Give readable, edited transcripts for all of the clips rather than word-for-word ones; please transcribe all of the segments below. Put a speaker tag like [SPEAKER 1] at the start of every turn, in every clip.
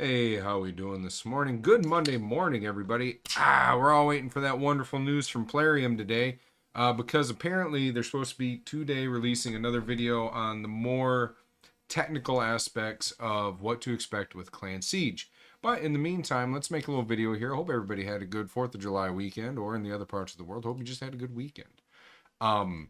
[SPEAKER 1] Hey, how we doing this morning? Good Monday morning, everybody. We're all waiting for that wonderful news from Plarium today, because apparently they're supposed to be today releasing another video on the more technical aspects of what to expect with Clan Siege. But in the meantime, let's make a little video here. I hope everybody had a good 4th of July weekend, or in the other parts of the world, hope you just had a good weekend. Um,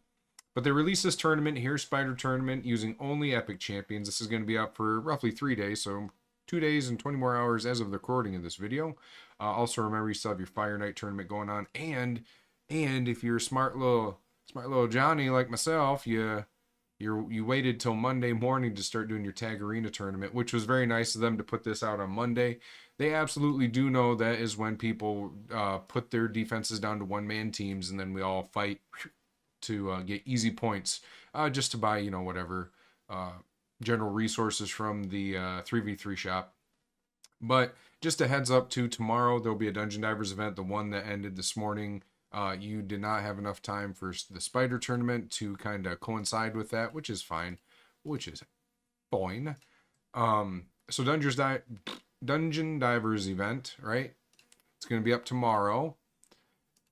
[SPEAKER 1] but they released this tournament here, Spider Tournament, using only Epic Champions. This is going to be up for roughly 3 days, so 2 days and 20 more hours as of the recording of this video. Also, remember you still have your Fire Night tournament going on, and if you're a smart little Johnny like myself, you waited till Monday morning to start doing your Tag Arena tournament, which was very nice of them to put this out on Monday. They absolutely do know that is when people put their defenses down to one-man teams, and then we all fight to get easy points, just to buy, whatever general resources from the 3v3 shop. But just a heads up to tomorrow, there'll be a Dungeon Divers event, the one that ended this morning. You did not have enough time for the Spider Tournament to kind of coincide with that, which is fine. Which is fine. So Dungeon Divers event, right? It's going to be up tomorrow.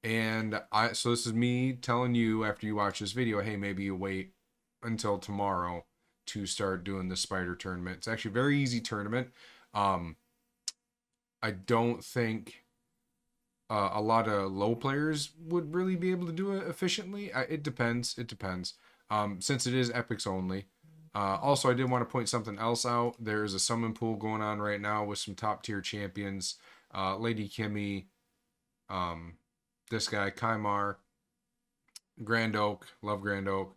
[SPEAKER 1] And so this is me telling you after you watch this video, hey, maybe you wait until tomorrow to start doing the Spider Tournament. It's actually a very easy tournament. I don't think a lot of low players would really be able to do it efficiently. It depends. It depends. Since it is epics only. Also, I did want to point something else out. There's a summon pool going on right now with some top tier champions. Lady Kimmy, this guy, Kymar, Grand Oak, love Grand Oak,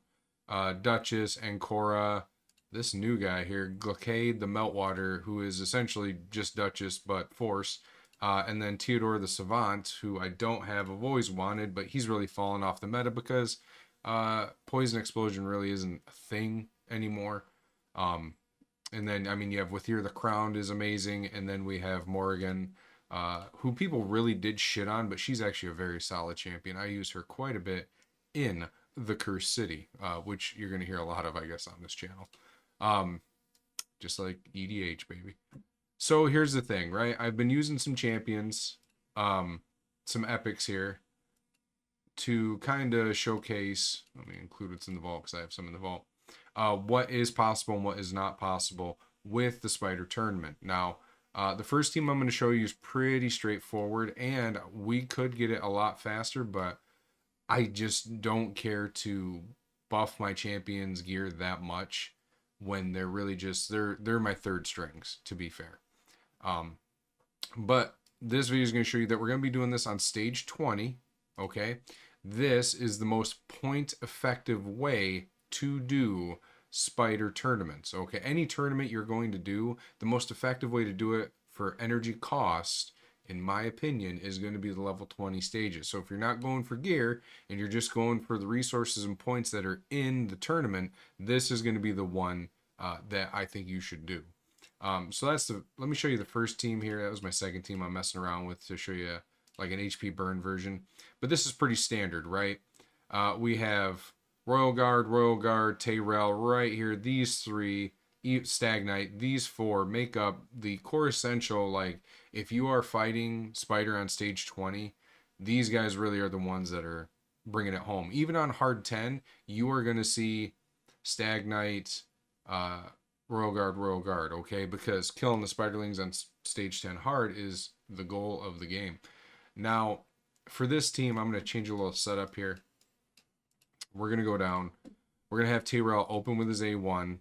[SPEAKER 1] Duchess, and Cora. This new guy here, Glacade the Meltwater, who is essentially just Duchess but Force. And then Theodore the Savant, who I don't have, I've always wanted, but he's really fallen off the meta because Poison Explosion really isn't a thing anymore. And then, I mean, you have Withir the Crowned is amazing, and then we have Morrigan, who people really did shit on, but she's actually a very solid champion. I use her quite a bit in the Cursed City, which you're going to hear a lot of, I guess, on this channel. Just like EDH, baby. So here's the thing, right? I've been using some champions, some epics here to kind of showcase, let me include what's in the vault because I have some in the vault, what is possible and what is not possible with the Spider Tournament. Now, the first team I'm going to show you is pretty straightforward, and we could get it a lot faster, but I just don't care to buff my champions gear that much when they're really just, they're my third strings, to be fair. But this video is going to show you that we're going to be doing this on stage 20, okay? This is the most point effective way to do Spider tournaments, okay? Any tournament you're going to do, the most effective way to do it for energy cost, in my opinion, is going to be the level 20 stages. So if you're not going for gear and you're just going for the resources and points that are in the tournament, this is going to be the one that I think you should do. So let me show you the first team here. That was my second team I'm messing around with to show you like an HP burn version. But this is pretty standard, right? We have Royal Guard, Tayrel right here. These three, Stag Knight, these four make up the core essential. Like, if you are fighting Spider on stage 20, these guys really are the ones that are bringing it home. Even on hard 10, you are going to see Stag Knight, Royal Guard, okay? Because killing the Spiderlings on stage 10 hard is the goal of the game. Now, for this team, I'm going to change a little setup here. We're going to go down. We're going to have Tayrel open with his A1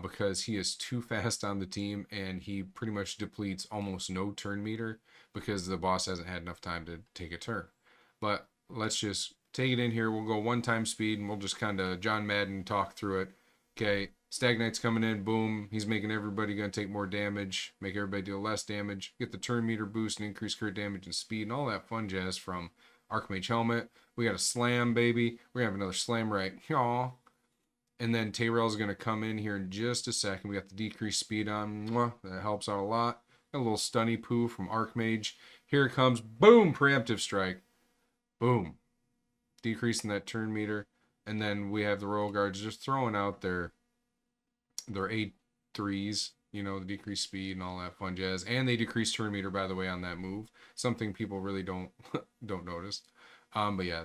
[SPEAKER 1] because he is too fast on the team, and he pretty much depletes almost no turn meter because the boss hasn't had enough time to take a turn. But let's just take it in here. We'll go 1 speed, and we'll just kind of John Madden talk through it. Okay, Stag Knight's coming in, boom. He's making everybody going to take more damage, make everybody deal less damage, get the turn meter boost and increase crit damage and speed and all that fun jazz from Archmage Helmet. We got a slam, baby. We're going to have another slam right here. And then Tayrel's going to come in here in just a second. We got the decreased speed on. That helps out a lot. Got a little stunny poo from Archmage. Here it comes. Boom! Preemptive strike. Boom. Decreasing that turn meter. And then we have the Royal Guards just throwing out their A3s, You know, the decreased speed and all that fun jazz. And they decrease turn meter, by the way, on that move. Something people really don't don't notice. But yeah,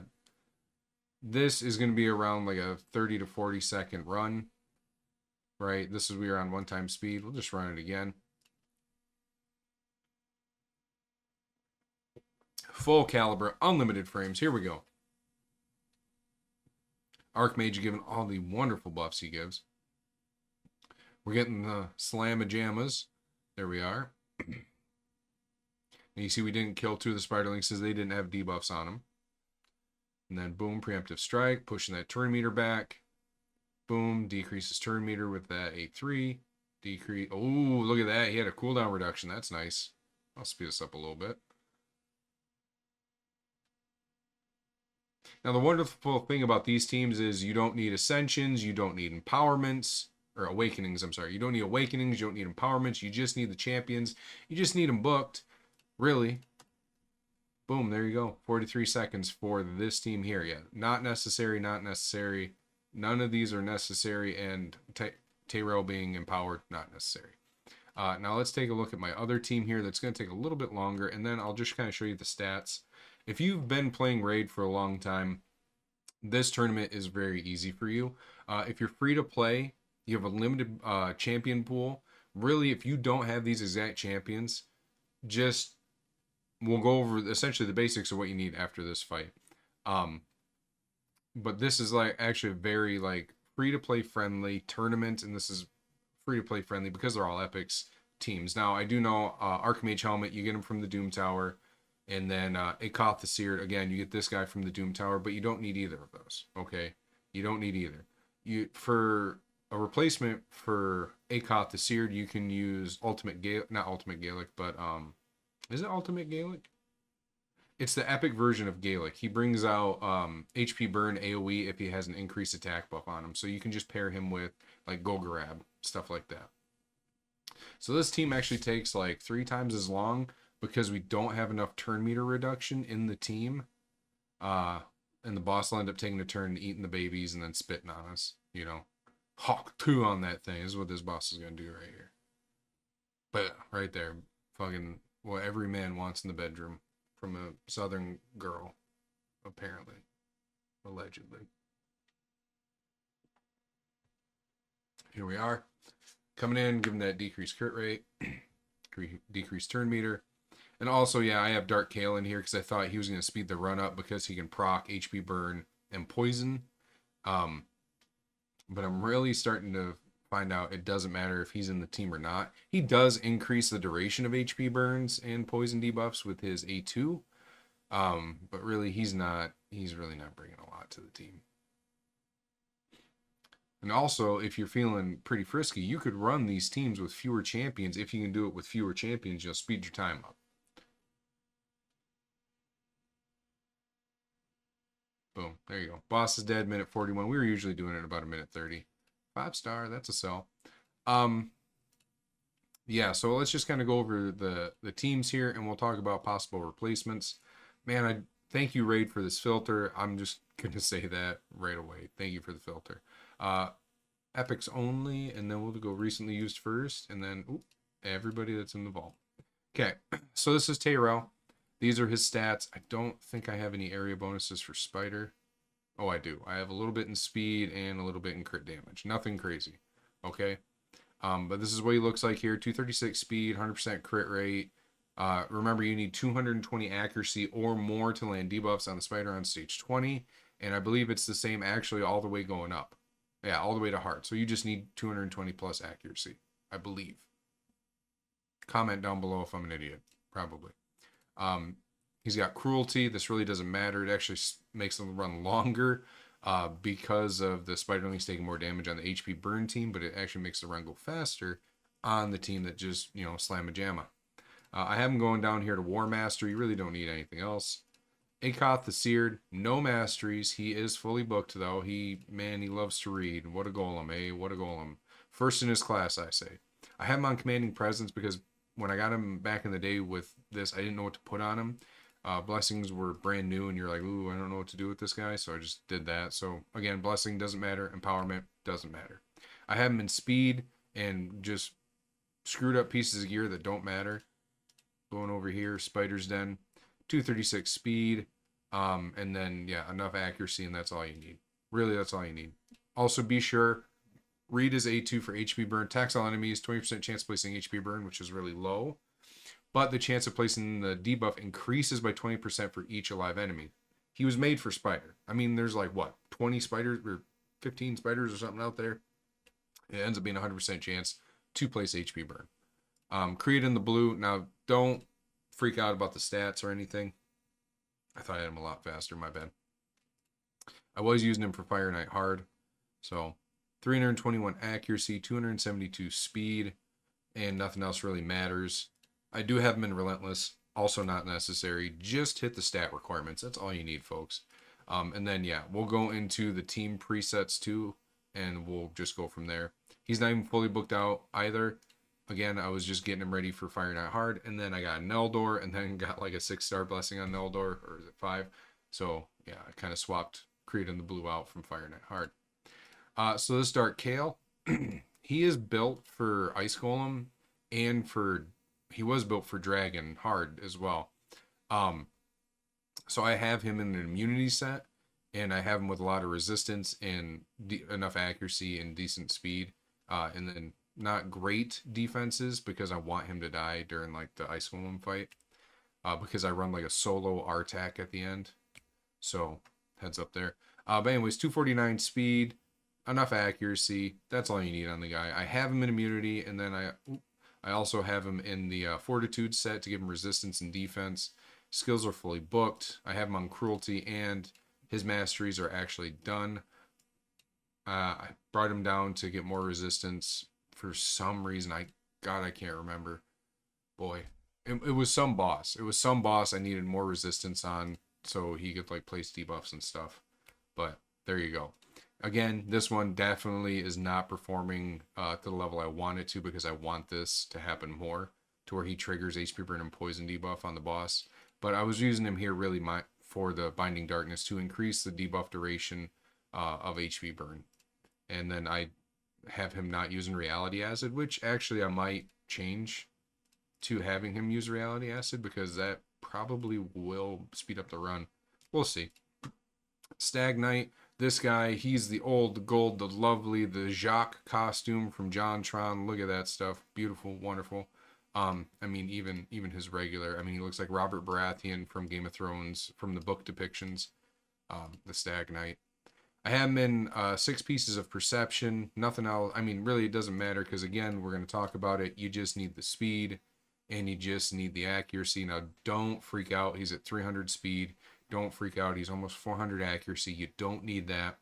[SPEAKER 1] this is going to be around like a 30 to 40-second run, right? This is we are on 1 time speed. We'll just run it again. Full caliber, unlimited frames. Here we go. Archmage given all the wonderful buffs he gives. We're getting the Slammajamas. There we are. And you see we didn't kill 2 of the Spiderlings because they didn't have debuffs on them. And then boom, preemptive strike, pushing that turn meter back. Boom, decreases turn meter with that 8-3. Decrease. Oh, look at that. He had a cooldown reduction. That's nice. I'll speed this up a little bit. Now, the wonderful thing about these teams is you don't need ascensions, you don't need empowerments, or awakenings, I'm sorry. You don't need awakenings, you don't need empowerments, you just need the champions. You just need them booked, really. Boom, there you go. 43 seconds for this team here. Yeah, not necessary, not necessary. None of these are necessary, and Tyrell being empowered, not necessary. Now let's take a look at my other team here that's going to take a little bit longer, and then I'll just kind of show you the stats. If you've been playing Raid for a long time, this tournament is very easy for you. If you're free to play, you have a limited champion pool. Really, if you don't have these exact champions, just we'll go over essentially the basics of what you need after this fight. But this is like actually a very like free to play friendly tournament, and this is free to play friendly because they're all epics teams. Now I do know Archmage helmet, you get them from the Doom Tower. And then Akoth the Seared, again, you get this guy from the Doom Tower, but you don't need either of those, okay? You don't need either. For a replacement for Akoth the Seared, you can use Ultimate Gaelic, not Ultimate Gaelic, but is it Ultimate Gaelic? It's the epic version of Gaelic. He brings out HP burn AoE if he has an increased attack buff on him. So you can just pair him with like Golgorab, stuff like that. So this team actually takes like 3 times as long because we don't have enough turn meter reduction in the team. And the boss will end up taking a turn eating the babies and then spitting on us. You know, Hawk 2 on that thing is what this boss is going to do right here. But right there, fucking what every man wants in the bedroom from a southern girl, apparently, allegedly. Here we are, coming in, giving that decreased crit rate, decreased turn meter. And also, yeah, I have Dark Kale in here because I thought he was going to speed the run up because he can proc HP burn and poison. But I'm really starting to find out it doesn't matter if he's in the team or not. He does increase the duration of HP burns and poison debuffs with his A2. But really, he's really not bringing a lot to the team. And also, if you're feeling pretty frisky, you could run these teams with fewer champions. If you can do it with fewer champions, you'll speed your time up. Boom. There you go. Boss is dead, minute 41. We were usually doing it about a minute 30. 5-star. That's a sell. Yeah, so let's just kind of go over the teams here, and we'll talk about possible replacements. Man, I thank you, Raid, for this filter. I'm just going to say that right away. Thank you for the filter. Epics only, and then we'll go recently used first, and then everybody that's in the vault. Okay, so this is Tyrell. These are his stats. I don't think I have any area bonuses for Spider. Oh, I do. I have a little bit in speed and a little bit in crit damage. Nothing crazy. Okay. But this is what he looks like here. 236 speed, 100% crit rate. Remember, you need 220 accuracy or more to land debuffs on the Spider on stage 20. And I believe it's the same actually all the way going up. Yeah, all the way to heart. So you just need 220 plus accuracy, I believe. Comment down below if I'm an idiot. Probably. He's got cruelty. This really doesn't matter. It actually makes them run longer because of the Spiderlings taking more damage on the HP burn team, but it actually makes the run go faster on the team that just, slam a jamma. I have him going down here to War Master. You really don't need anything else. Akoth the Seared, no masteries. He is fully booked, though. He loves to read. What a golem, eh? What a golem. First in his class, I say. I have him on Commanding Presence because when I got him back in the day with this, I didn't know what to put on him. Blessings were brand new, and you're like, ooh, I don't know what to do with this guy, so I just did that. So, again, Blessing doesn't matter. Empowerment doesn't matter. I have him in Speed and just screwed up pieces of gear that don't matter. Going over here, Spider's Den, 236 speed, and then yeah, enough accuracy, and that's all you need. Really, that's all you need. Also, be sure read is A2 for HP burn. Tax all enemies, 20% chance of placing HP burn, which is really low. But the chance of placing the debuff increases by 20% for each alive enemy. He was made for Spider. I mean, there's like, what, 20 spiders or 15 spiders or something out there? It ends up being a 100% chance to place HP burn. Create in the blue. Now, don't freak out about the stats or anything. I thought I had him a lot faster. My bad. I was using him for Fire Knight hard. So, 321 accuracy, 272 speed, and nothing else really matters. I do have him in Relentless. Also not necessary. Just hit the stat requirements. That's all you need, folks. And then, yeah, we'll go into the team presets too, and we'll just go from there. He's not even fully booked out either. Again, I was just getting him ready for Fire Knight Hard, and then I got Neldor, and then got like a 6-star blessing on Neldor, or is it 5? So, yeah, I kind of swapped Creed and the Blue out from Fire Knight Hard. So this Dark Kael, he is built for Ice Golem, and he was built for Dragon Hard as well. So I have him in an immunity set, and I have him with a lot of resistance and enough accuracy and decent speed, and then not great defenses because I want him to die during like the Ice Golem fight, because I run like a solo R-Tac at the end. So heads up there. But anyways, 249 speed, enough accuracy. That's all you need on the guy. I have him in immunity, and then I also have him in the Fortitude set to give him resistance and defense. Skills are fully booked. I have him on Cruelty, and his masteries are actually done. I brought him down to get more resistance for some reason. I can't remember. Boy, it was some boss. It was some boss I needed more resistance on so he could like place debuffs and stuff. But there you go. Again, this one definitely is not performing to the level I want it to, because I want this to happen more, to where he triggers HP burn and poison debuff on the boss. But I was using him here really for the Binding Darkness to increase the debuff duration of HP burn. And then I have him not using Reality Acid, which actually I might change to having him use Reality Acid, because that probably will speed up the run. We'll see. Stag Knight. This guy, he's the old, the gold, the lovely, the Jacques costume from JonTron. Look at that stuff. Beautiful, wonderful. I mean, even his regular, I mean, he looks like Robert Baratheon from Game of Thrones, from the book depictions. The Stag Knight. I have him in 6 pieces of perception. Nothing else. I mean, really, it doesn't matter, because, again, we're going to talk about it. You just need the speed, and you just need the accuracy. Now, don't freak out. He's at 300 speed. Don't freak out. He's almost 400 accuracy. You don't need that.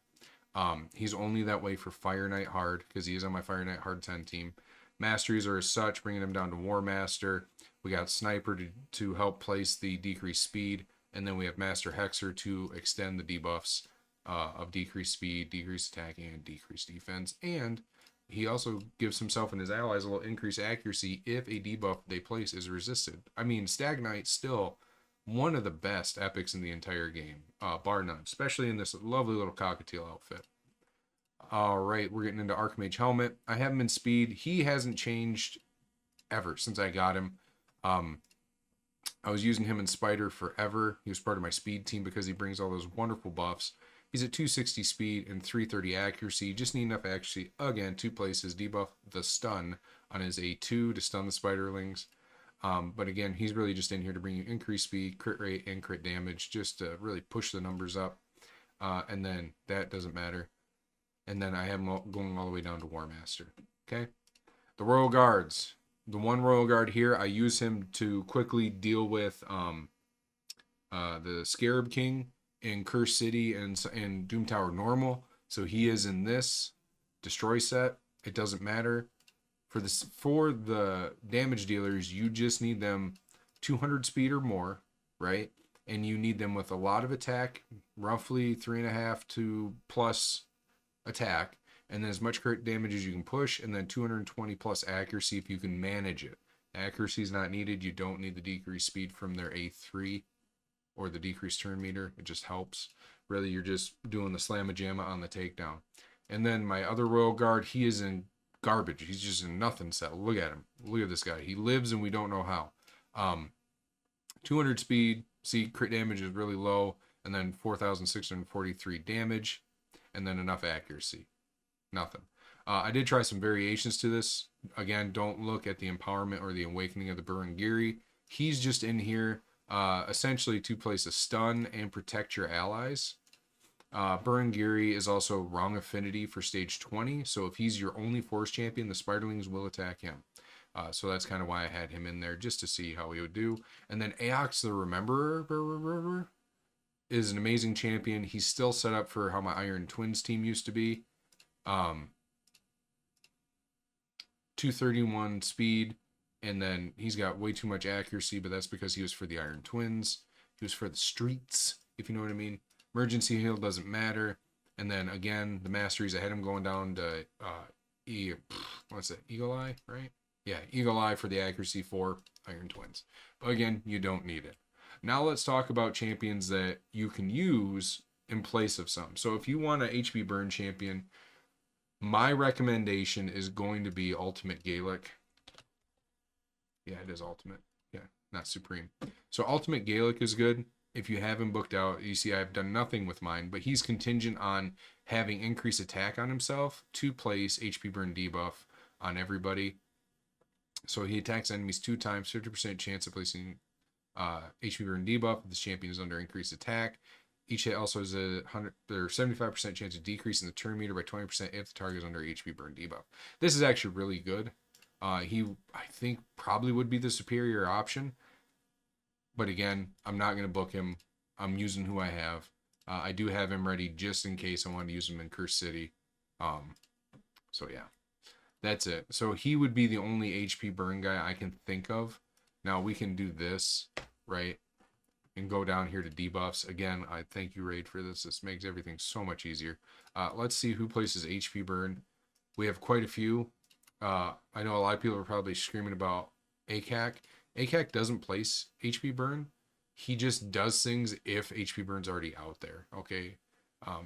[SPEAKER 1] He's only that way for Fire Knight Hard, because he is on my Fire Knight Hard 10 team. Masteries are as such, bringing him down to War Master. We got Sniper to help place the decreased speed. And then we have Master Hexer to extend the debuffs of decreased speed, decreased attacking, and decreased defense. And he also gives himself and his allies a little increased accuracy if a debuff they place is resisted. I mean, Stag Knight's still one of the best epics in the entire game, bar none, especially in this lovely little cockatiel outfit. All right, we're getting into Archmage Helmet. I have him in speed. He hasn't changed ever since I got him. I was using him in Spider forever. He was part of my speed team because he brings all those wonderful buffs. He's at 260 speed and 330 accuracy. Just need enough accuracy, again, to place his debuff, the stun, on his A2 to stun the Spiderlings. But again, he's really just in here to bring you increased speed, crit rate, and crit damage, just to really push the numbers up. And then that doesn't matter. And then I have him going all the way down to War Master. Okay? The Royal Guards. The one Royal Guard here, I use him to quickly deal with the Scarab King in Curse City and Doom Tower Normal. So he is in this Destroy set. It doesn't matter. For the damage dealers, you just need them 200 speed or more, right? And you need them with a lot of attack, roughly 3.5 to plus attack, and then as much crit damage as you can push, and then 220 plus accuracy if you can manage it. Accuracy is not needed. You don't need the decreased speed from their A3 or the decreased turn meter. It just helps. Really, you're just doing the slamma jamma on the takedown. And then my other Royal Guard, he is in garbage. He's just a nothing set. Look at him. Look at this guy. He lives and we don't know how. 200 speed. See, crit damage is really low. And then 4,643 damage. And then enough accuracy. Nothing. I did try some variations to this. Again, don't look at the empowerment or the awakening of the Burungiri. He's just in here essentially to place a stun and protect your allies. Burungiri is also wrong affinity for stage 20. So if he's your only force champion, the Spiderlings will attack him. So that's kind of why I had him in there, just to see how he would do. And then Aox the Rememberer is an amazing champion. He's still set up for how my Iron Twins team used to be. 231 speed, and then he's got way too much accuracy, but that's because he was for the Iron Twins. He was for the streets, if you know what I mean. Emergency heal doesn't matter. And then again, the masteries, I had him going down to what's it? Eagle Eye, right? Yeah, Eagle Eye for the accuracy for Iron Twins. But again, you don't need it. Now let's talk about champions that you can use in place of some. So if you want an HP burn champion, my recommendation is going to be Ultimate Gaelic. Yeah, it is Ultimate. Yeah, not Supreme. So Ultimate Gaelic is good. If you have him booked out, you see I've done nothing with mine, but he's contingent on having increased attack on himself to place HP burn debuff on everybody. So he attacks enemies 2 times, 50% chance of placing HP burn debuff if this champion is under increased attack. Each hit also has a 75% chance of decreasing the turn meter by 20% if the target is under HP burn debuff. This is actually really good. He, I think, probably would be the superior option. But again, I'm not going to book him. I'm using who I have. I do have him ready just in case I want to use him in Curse City. So yeah, that's it. So he would be the only HP burn guy I can think of. Now we can do this, right? And go down here to debuffs. Again, I thank you, Raid, for this. This makes everything so much easier. Let's see who places HP burn. We have quite a few. I know a lot of people are probably screaming about ACAC. ACAC doesn't place HP burn. He just does things if HP burn's already out there. Okay. Oh,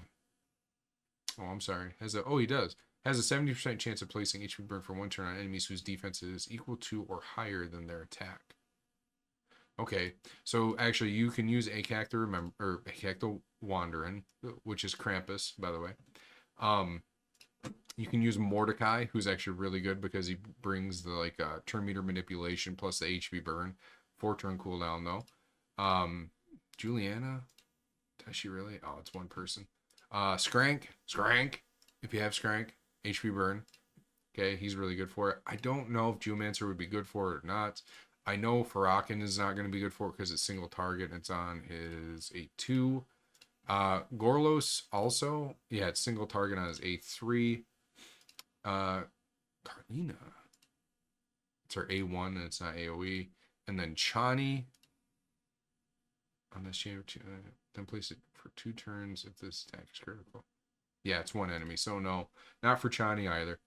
[SPEAKER 1] I'm sorry. He does. Has a 70% chance of placing HP burn for 1 turn on enemies whose defense is equal to or higher than their attack. Okay, so actually you can use ACAC the Remember, or ACAC the Wandering, which is Krampus, by the way. You can use Mordecai, who's actually really good because he brings the turn meter manipulation plus the HP burn. 4 turn cooldown though. Juliana, does she really? Oh, it's 1 person. Skrank, if you have Skrank, HP burn. Okay, he's really good for it. I don't know if Geomancer would be good for it or not. I know Farrakhan is not going to be good for it because it's single target and it's on his A2. Gorlos also, yeah, it's single target on his A3. Carlina, it's her A1 and it's not AoE. And then Chani, on this chamber, then place it for 2 turns if this attack is critical. Yeah, it's 1 enemy, so no, not for Chani either.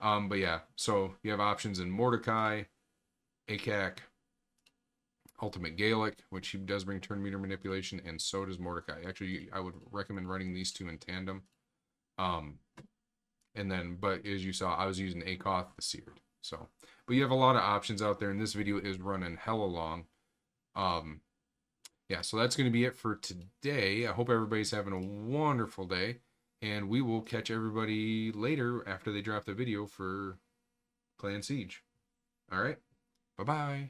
[SPEAKER 1] But yeah, so you have options in Mordecai, ACAC, Ultimate Gaelic, which he does bring turn meter manipulation, and so does Mordecai. Actually, I would recommend running these 2 in tandem. And then, but as you saw, I was using Akoth the Seared. So, but you have a lot of options out there, and this video is running hella long. Yeah, so that's going to be it for today. I hope everybody's having a wonderful day, and we will catch everybody later after they drop the video for Clan Siege. All right, bye-bye.